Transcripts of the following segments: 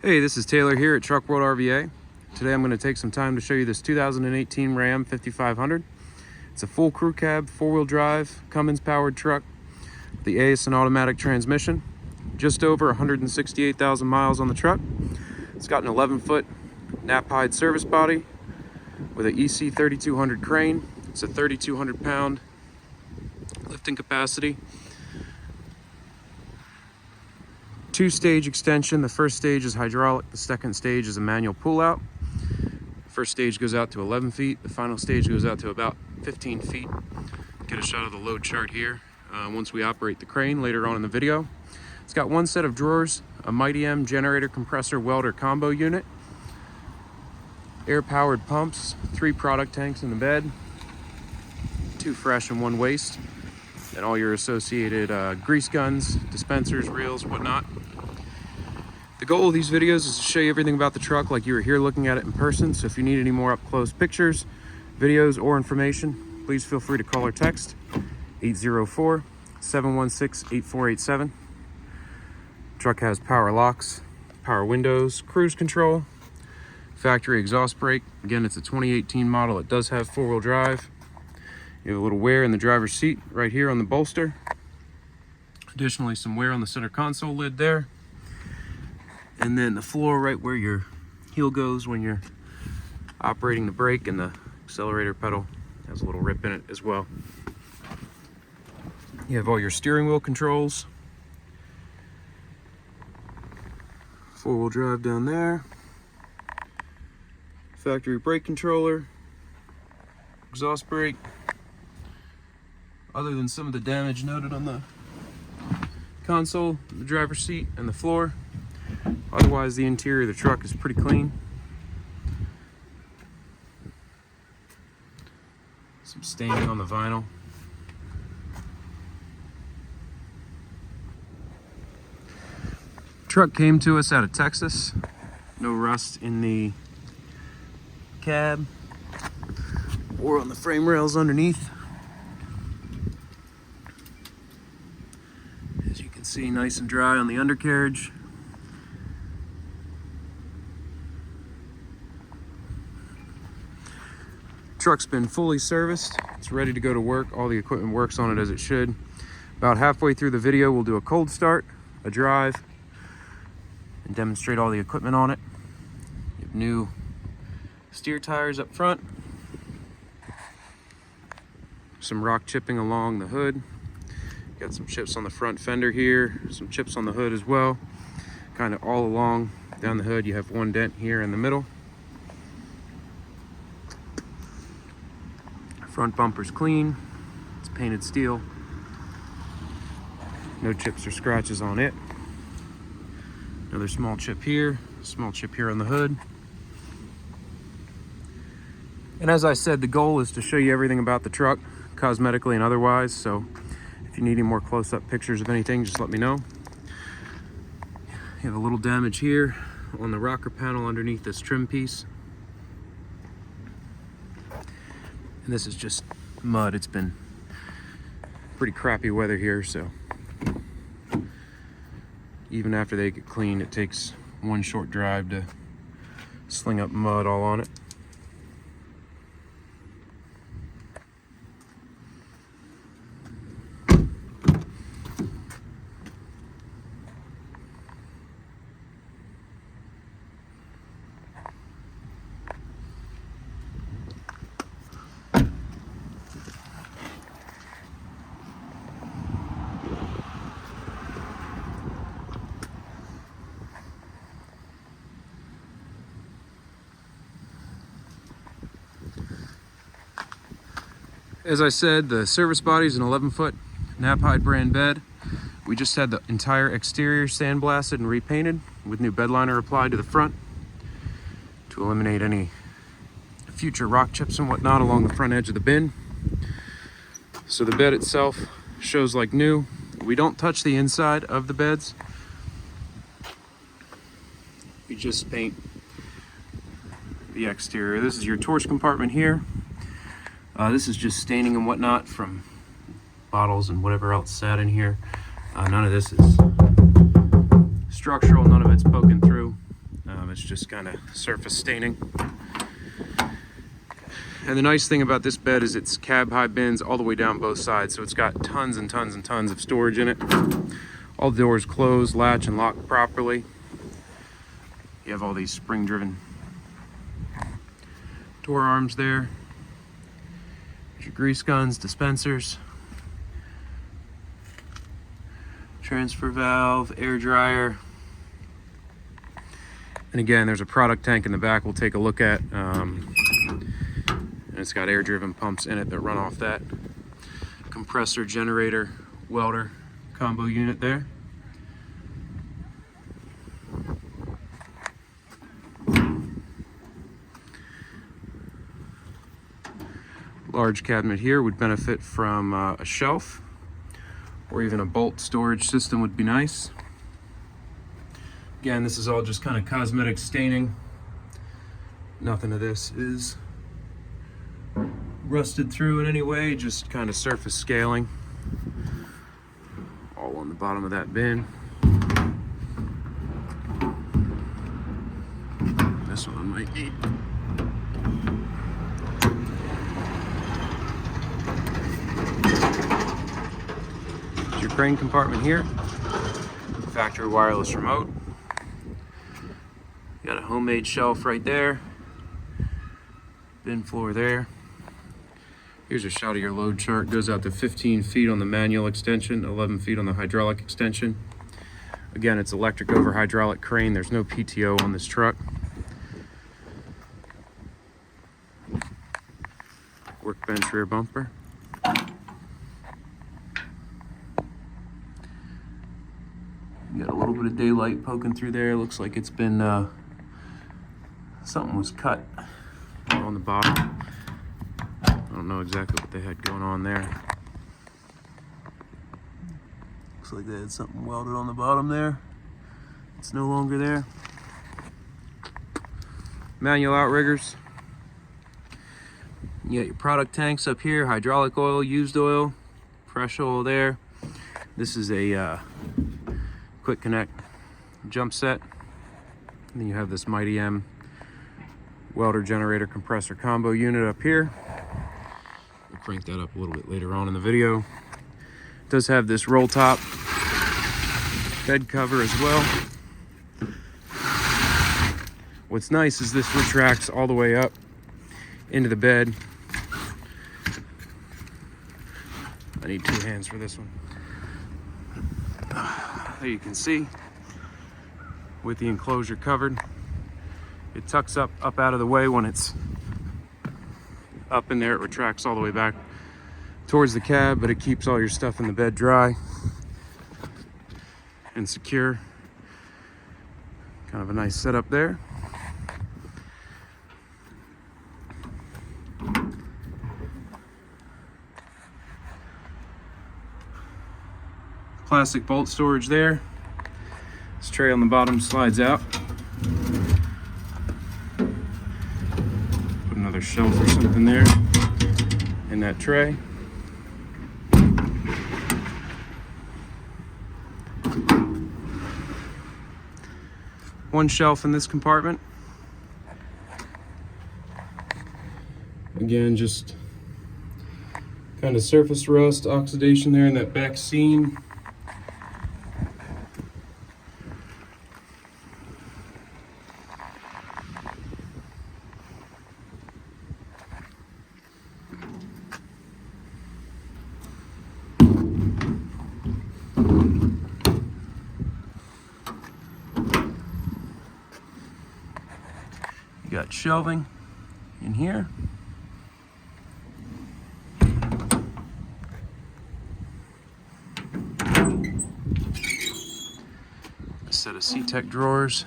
Hey, this is Taylor here at Truck World RVA. Today I'm going to take some time to show you this 2018 Ram 5500. It's a full crew cab, four-wheel drive, Cummins powered truck, the ACE and automatic transmission. Just over 168,000 miles on the truck. It's got an 11-foot Knapheide service body with an EC 3200 crane. It's a 3,200 pound lifting capacity. Two-stage extension. The first stage is hydraulic, the second stage is a manual pull-out. First stage goes out to 11 feet, the final stage goes out to about 15 feet. Get a shot of the load chart here once we operate the crane later on in the video. It's got one set of drawers, a Mighty M generator compressor welder combo unit, air-powered pumps, 3 product tanks in the bed, 2 fresh and 1 waste, and all your associated grease guns, dispensers, reels, whatnot. The goal of these videos is to show you everything about the truck like you were here looking at it in person. So if you need any more up-close pictures, videos, or information, please feel free to call or text 804-716-8487. Truck has power locks, power windows, cruise control, factory exhaust brake. Again, it's a 2018 model. It does have four-wheel drive. You have a little wear in the driver's seat right here on the bolster. Additionally, some wear on the center console lid there. And then the floor right where your heel goes when you're operating the brake, and the accelerator pedal has a little rip in it as well. You have all your steering wheel controls. Four-wheel drive down there. Factory brake controller. Exhaust brake. Other than some of the damage noted on the console, the driver's seat, and the floor, otherwise the interior of the truck is pretty clean. Some staining on the vinyl. Truck came to us out of Texas. No rust in the cab or on the frame rails underneath. As you can see, nice and dry on the undercarriage. Truck's been fully serviced. It's ready to go to work. All the equipment works on it as it should. About halfway through the video, we'll do a cold start, a drive, and demonstrate all the equipment on it. You have new steer tires up front. Some rock chipping along the hood. Got some chips on the front fender here, some chips on the hood as well. Kind of all along down the hood. You have one dent here in the middle. Front bumper's clean. It's painted steel. No chips or scratches on it. Another small chip here, small chip here on the hood. And as I said, the goal is to show you everything about the truck, cosmetically and otherwise. So if you need any more close-up pictures of anything, just let me know. You have a little damage here on the rocker panel underneath this trim piece. And this is just mud. It's been pretty crappy weather here, so even after they get clean, it takes one short drive to sling up mud all on it. As I said, the service body is an 11-foot Knapheide brand bed. We just had the entire exterior sandblasted and repainted with new bed liner applied to the front to eliminate any future rock chips and whatnot along the front edge of the bin. So the bed itself shows like new. We don't touch the inside of the beds. We just paint the exterior. This is your torch compartment here. This is just staining and whatnot from bottles and whatever else sat in here. None of this is structural, none of it's poking through. It's just kind of surface staining. And the nice thing about this bed is it's cab high bins all the way down both sides, so it's got tons and tons and tons of storage in it. All the doors close, latch, and lock properly. You have all these spring-driven door arms there. Your grease guns, dispensers, transfer valve, air dryer. And again, there's a product tank in the back we'll take a look at. And it's got air-driven pumps in it that run off that. Compressor, generator, welder combo unit there. Large cabinet here would benefit from a shelf, or even a bolt storage system would be nice. Again, this is all just kind of cosmetic staining. Nothing of this is rusted through in any way, just kind of surface scaling. All on the bottom of that bin. This one might need. There's your crane compartment here. Factory wireless remote. You got a homemade shelf right there. Bin floor there. Here's a shot of your load chart. Goes out to 15 feet on the manual extension, 11 feet on the hydraulic extension. Again, it's electric over hydraulic crane. There's no PTO on this truck. Workbench rear bumper. You got a little bit of daylight poking through there. Looks like it's been, something was cut on the bottom. I don't know exactly what they had going on there. Looks like they had something welded on the bottom there. It's no longer there. Manual outriggers. You got your product tanks up here, hydraulic oil, used oil, fresh oil there. This is a quick connect jump set. And then you have this Mighty M welder generator compressor combo unit up here. We'll crank that up a little bit later on in the video. It does have this roll top bed cover as well. What's nice is this retracts all the way up into the bed. I need two hands for this one. There you can see, with the enclosure covered, it tucks up out of the way. When it's up in there, it retracts all the way back towards the cab, but it keeps all your stuff in the bed dry and secure. Kind of a nice setup there. Plastic bolt storage there. This tray on the bottom slides out. Put another shelf or something there in that tray. One shelf in this compartment. Again, just kind of surface rust, oxidation there in that back seam. You got shelving in here. A set of C-Tech drawers.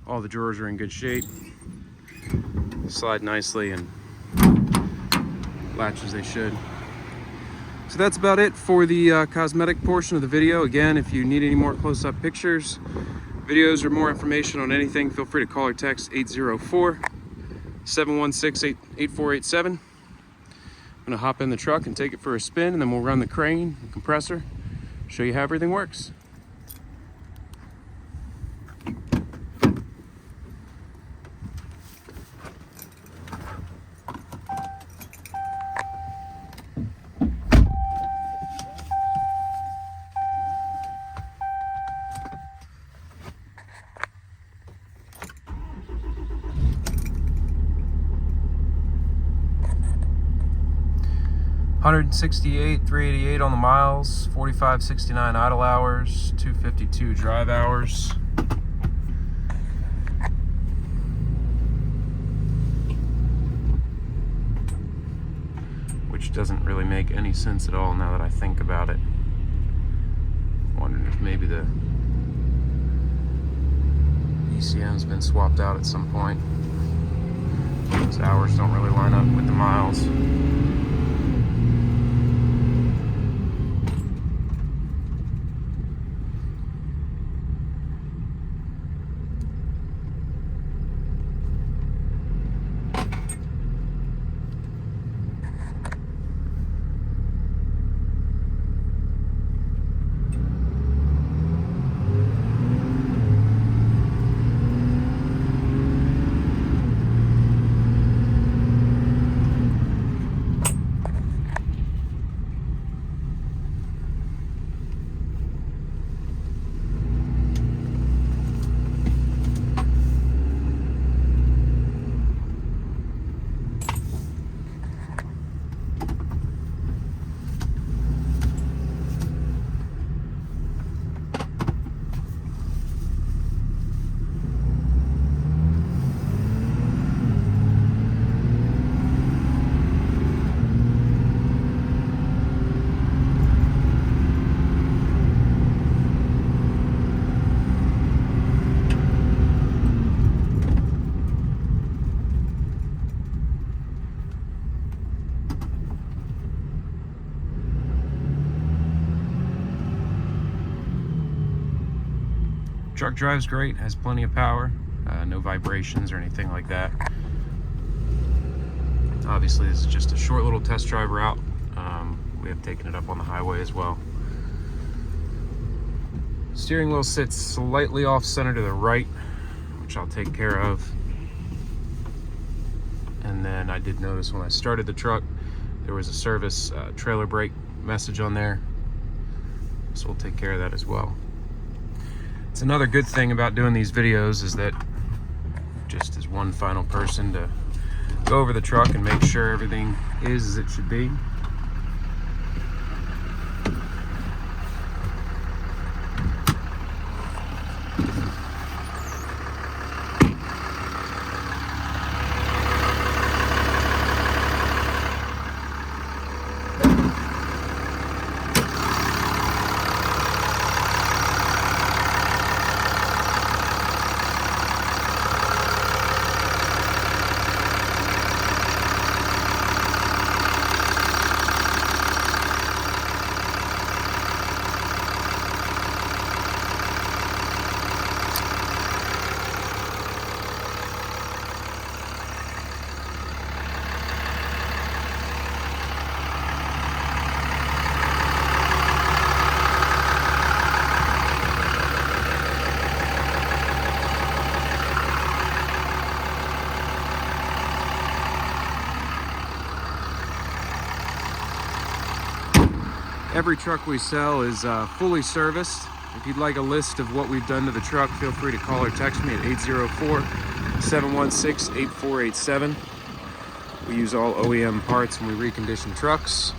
All the drawers are in good shape. Slide nicely and latch as they should. So that's about it for the cosmetic portion of the video. Again, if you need any more close-up pictures, videos, or more information on anything, feel free to call or text 804-716-8487. I'm gonna hop in the truck and take it for a spin, and then we'll run the crane and compressor, show you how everything works. 168, 388 on the miles, 4569 idle hours, 252 drive hours. Which doesn't really make any sense at all now that I think about it. Wondering if maybe the ECM's been swapped out at some point. Those hours don't really line up with the miles. Truck drives great, has plenty of power, no vibrations or anything like that. Obviously, this is just a short little test drive route. We have taken it up on the highway as well. Steering wheel sits slightly off center to the right, which I'll take care of. And then I did notice when I started the truck, there was a service trailer brake message on there. So we'll take care of that as well. It's another good thing about doing these videos is that just as one final person to go over the truck and make sure everything is as it should be. Every truck we sell is fully serviced. If you'd like a list of what we've done to the truck, feel free to call or text me at 804-716-8487. We use all OEM parts when we recondition trucks.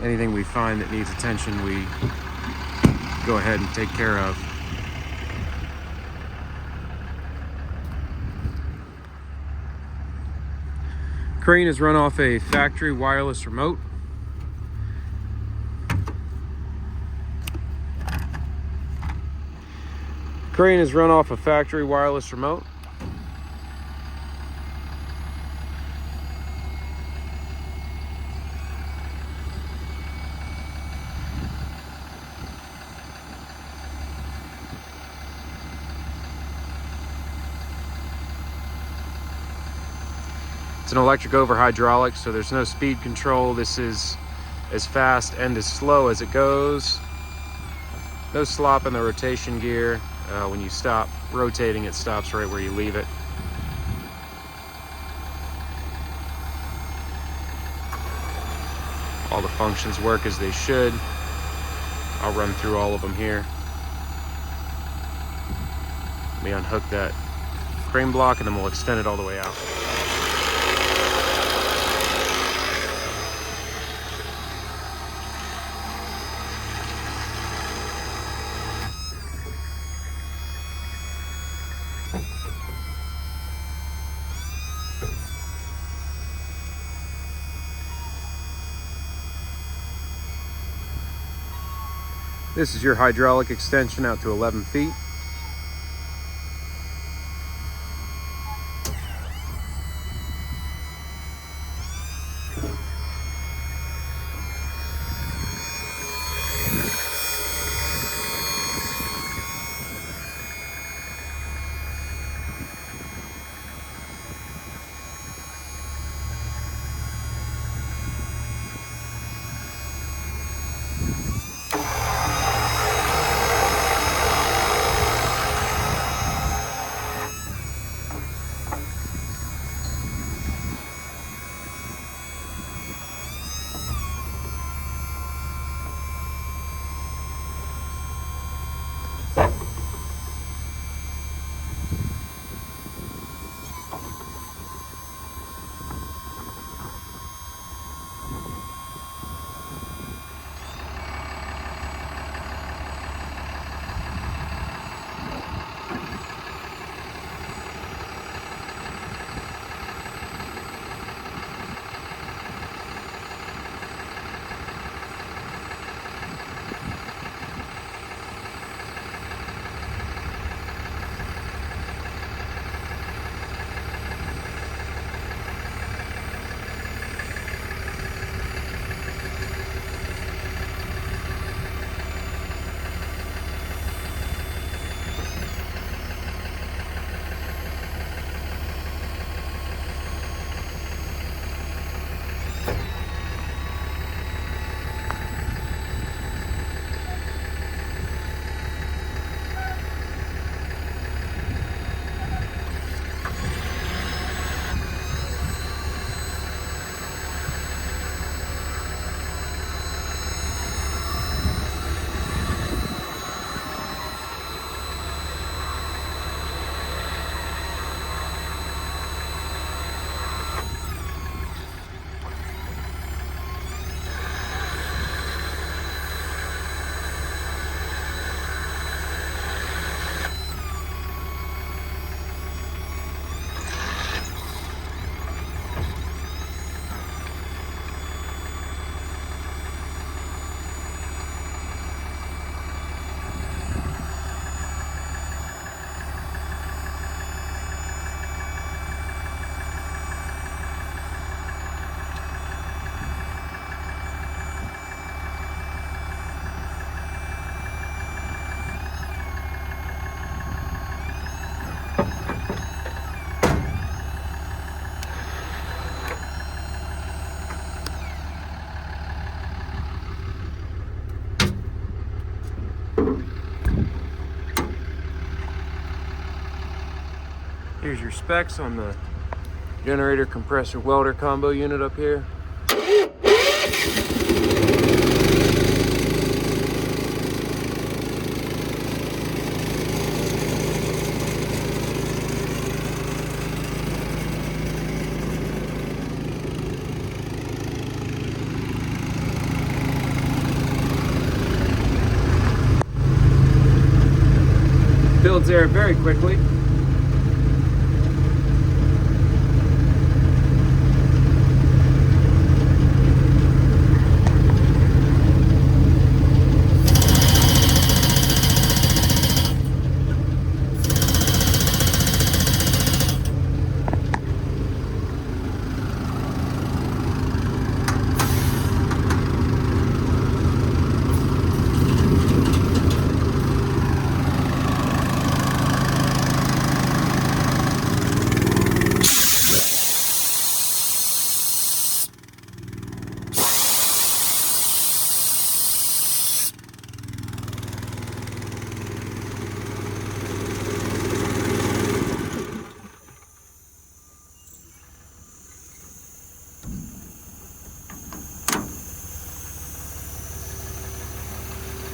Anything we find that needs attention, we go ahead and take care of. Crane is run off a factory wireless remote. Crane is run off a factory wireless remote. It's an electric over hydraulic, so there's no speed control. This is as fast and as slow as it goes. No slop in the rotation gear. When you stop rotating, it stops right where you leave it. All the functions work as they should. I'll run through all of them here. Let me unhook that crane block and then we'll extend it all the way out. This is your hydraulic extension out to 11 feet. Here's your specs on the generator compressor welder combo unit up here. Builds air very quickly.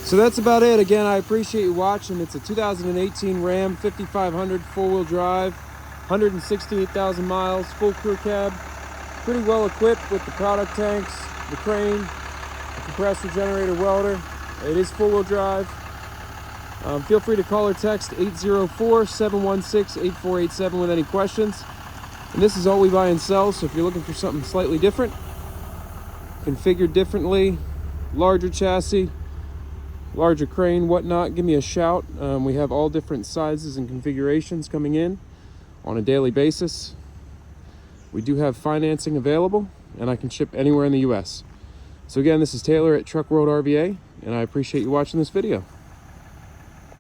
So that's about it. Again, I appreciate you watching. It's a 2018 Ram 5500 four-wheel drive, 168,000 miles, full crew cab, pretty well equipped with the product tanks, the crane, the compressor, generator, welder. It is four-wheel drive. Feel free to call or text 804-716-8487 with any questions. And this is all we buy and sell, so if you're looking for something slightly different, configured differently, larger chassis, larger crane, whatnot, give me a shout. We have all different sizes and configurations coming in on a daily basis. We do have financing available, and I can ship anywhere in the US. So again, this is Taylor at Truck World RVA, and I appreciate you watching this video.